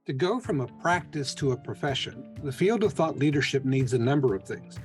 To go from a practice to a profession, the field of thought leadership needs a number of things.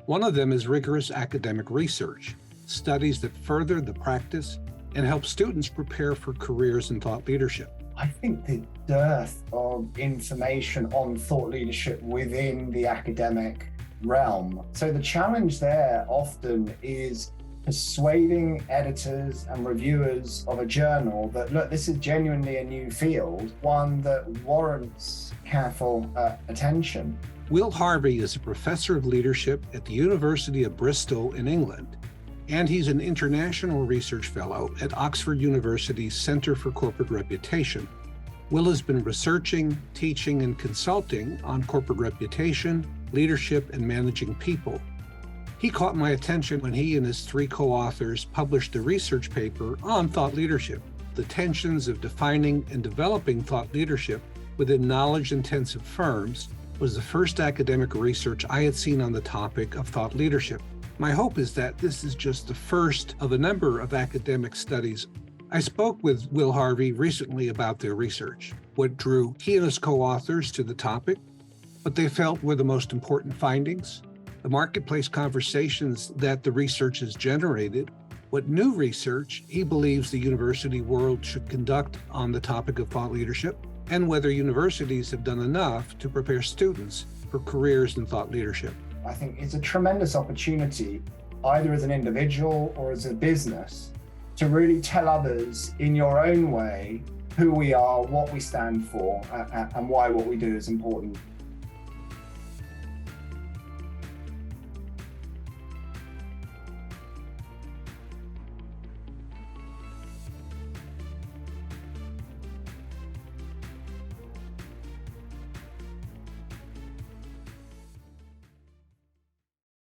One of them is rigorous academic research, studies that further the practice and help students prepare for careers in thought leadership. I think the dearth of information on thought leadership within the academic realm. So the challenge there often is persuading editors and reviewers of a journal that, look, this is genuinely a new field, one that warrants careful attention. Will Harvey is a professor of leadership at the University of Bristol in England, and he's an international research fellow at Oxford University's Center for Corporate Reputation. Will has been researching, teaching, and consulting on corporate reputation, leadership, and managing people. He caught my attention when he and his three co-authors published a research paper on thought leadership, the tensions of defining and developing thought leadership within knowledge-intensive firms was the first academic research I had seen on the topic of thought leadership. My hope is that this is just the first of a number of academic studies. I spoke with Will Harvey recently about their research, what drew he and his co-authors to the topic, what they felt were the most important findings, the marketplace conversations that the research has generated, what new research he believes the university world should conduct on the topic of thought leadership, and whether universities have done enough to prepare students for careers in thought leadership. I think it's a tremendous opportunity, either as an individual or as a business, to really tell others in your own way who we are, what we stand for, and why what we do is important.